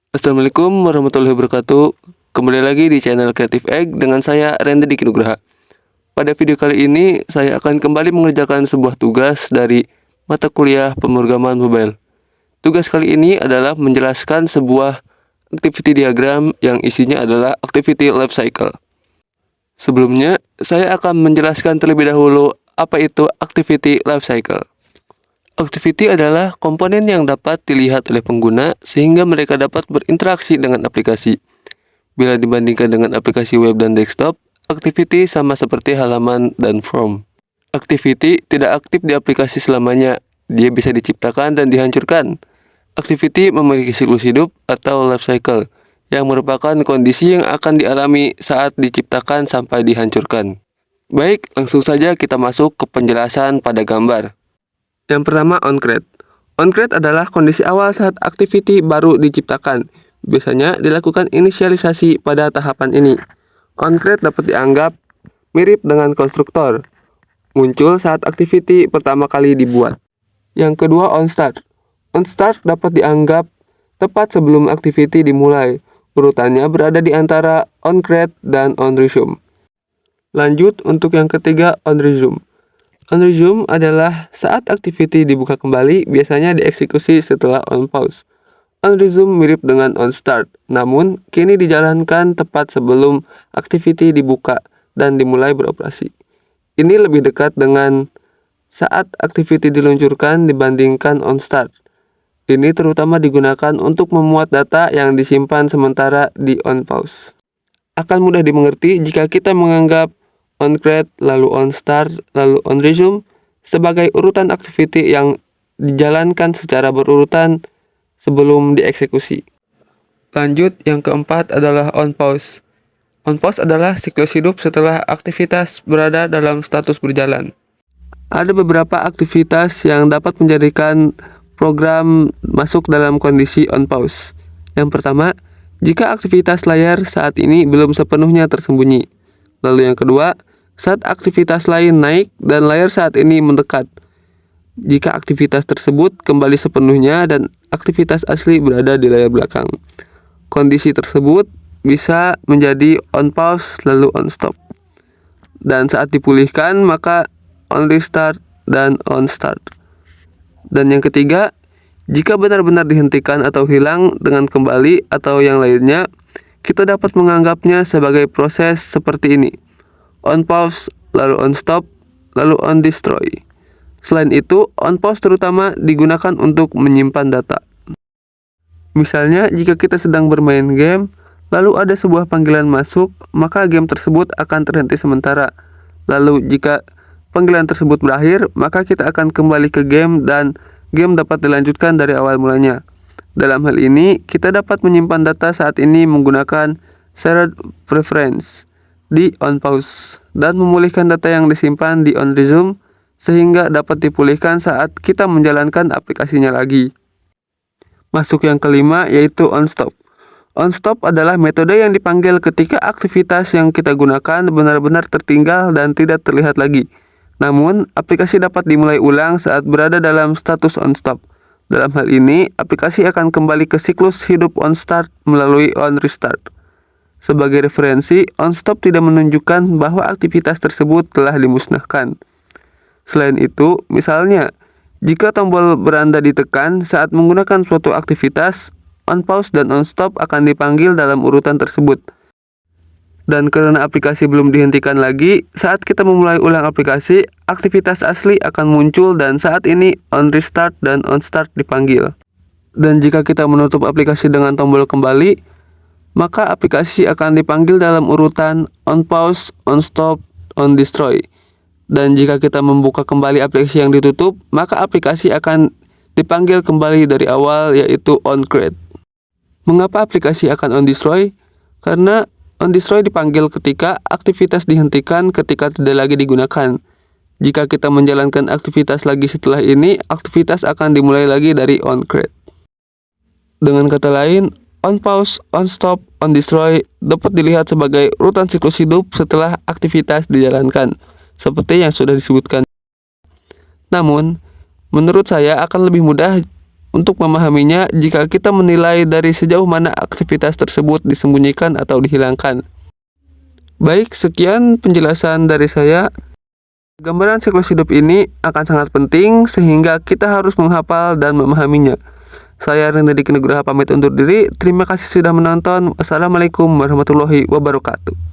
Assalamualaikum warahmatullahi wabarakatuh. Kembali lagi di channel Creative Egg dengan saya Randy Diki Nugraha. Pada video kali ini saya akan kembali mengerjakan sebuah tugas dari mata kuliah pemrograman mobile. Tugas kali ini adalah menjelaskan sebuah activity diagram yang isinya adalah activity life cycle. Sebelumnya, saya akan menjelaskan terlebih dahulu apa itu activity life cycle. Activity adalah komponen yang dapat dilihat oleh pengguna sehingga mereka dapat berinteraksi dengan aplikasi. Bila dibandingkan dengan aplikasi web dan desktop, Activity sama seperti halaman dan form. Activity tidak aktif di aplikasi selamanya, dia bisa diciptakan dan dihancurkan. Activity memiliki siklus hidup atau life cycle, yang merupakan kondisi yang akan dialami saat diciptakan sampai dihancurkan. Baik, langsung saja kita masuk ke penjelasan pada gambar. Yang pertama, onCreate. OnCreate adalah kondisi awal saat activity baru diciptakan. Biasanya dilakukan inisialisasi pada tahapan ini. OnCreate dapat dianggap mirip dengan konstruktor, muncul saat activity pertama kali dibuat. Yang kedua, onStart. OnStart dapat dianggap tepat sebelum activity dimulai. Urutannya berada di antara onCreate dan onResume. Lanjut untuk yang ketiga, onResume. OnResume adalah saat activity dibuka kembali, biasanya dieksekusi setelah onPause. OnResume mirip dengan onStart, namun kini dijalankan tepat sebelum activity dibuka dan dimulai beroperasi. Ini lebih dekat dengan saat activity diluncurkan dibandingkan onStart. Ini terutama digunakan untuk memuat data yang disimpan sementara di onPause. Akan mudah dimengerti jika kita menganggap onCreate, lalu onStart, lalu onResume sebagai urutan activity yang dijalankan secara berurutan sebelum dieksekusi. Lanjut, yang keempat adalah onPause. OnPause adalah siklus hidup setelah aktivitas berada dalam status berjalan. Ada beberapa aktivitas yang dapat menjadikan program masuk dalam kondisi onPause. Yang pertama, jika aktivitas layar saat ini belum sepenuhnya tersembunyi. Lalu yang kedua, saat aktivitas lain naik dan layar saat ini mendekat. Jika aktivitas tersebut kembali sepenuhnya dan aktivitas asli berada di layar belakang. Kondisi tersebut bisa menjadi onPause lalu onStop. Dan saat dipulihkan maka onRestart dan onStart. Dan yang ketiga, jika benar-benar dihentikan atau hilang dengan kembali atau yang lainnya, kita dapat menganggapnya sebagai proses seperti ini. OnPause, lalu onStop, lalu onDestroy. Selain itu, onPause terutama digunakan untuk menyimpan data. Misalnya, jika kita sedang bermain game, lalu ada sebuah panggilan masuk, maka game tersebut akan terhenti sementara. Lalu, jika panggilan tersebut berakhir, maka kita akan kembali ke game dan game dapat dilanjutkan dari awal mulanya. Dalam hal ini, kita dapat menyimpan data saat ini menggunakan shared preference di onPause dan memulihkan data yang disimpan di onResume sehingga dapat dipulihkan saat kita menjalankan aplikasinya lagi. Masuk yang kelima, yaitu onStop. OnStop adalah metode yang dipanggil ketika aktivitas yang kita gunakan benar-benar tertinggal dan tidak terlihat lagi. Namun, aplikasi dapat dimulai ulang saat berada dalam status onStop. Dalam hal ini, aplikasi akan kembali ke siklus hidup onStart melalui onRestart. Sebagai referensi, onStop tidak menunjukkan bahwa aktivitas tersebut telah dimusnahkan. Selain itu, misalnya, jika tombol beranda ditekan saat menggunakan suatu aktivitas, onPause dan onStop akan dipanggil dalam urutan tersebut. Dan karena aplikasi belum dihentikan lagi, saat kita memulai ulang aplikasi, aktivitas asli akan muncul dan saat ini onRestart dan onStart dipanggil. Dan jika kita menutup aplikasi dengan tombol kembali, maka aplikasi akan dipanggil dalam urutan onPause, onStop, onDestroy. Dan jika kita membuka kembali aplikasi yang ditutup, maka aplikasi akan dipanggil kembali dari awal, yaitu onCreate. Mengapa aplikasi akan onDestroy? Karena onDestroy dipanggil ketika aktivitas dihentikan ketika tidak lagi digunakan. Jika kita menjalankan aktivitas lagi setelah ini, aktivitas akan dimulai lagi dari onCreate. Dengan kata lain, onPause, onStop, onDestroy dapat dilihat sebagai urutan siklus hidup setelah aktivitas dijalankan, seperti yang sudah disebutkan. Namun, menurut saya akan lebih mudah untuk memahaminya jika kita menilai dari sejauh mana aktivitas tersebut disembunyikan atau dihilangkan. Baik, sekian penjelasan dari saya. Gambaran siklus hidup ini akan sangat penting sehingga kita harus menghafal dan memahaminya. Saya Renda Diki Nugraha pamit undur diri. Terima kasih sudah menonton. Wassalamualaikum warahmatullahi wabarakatuh.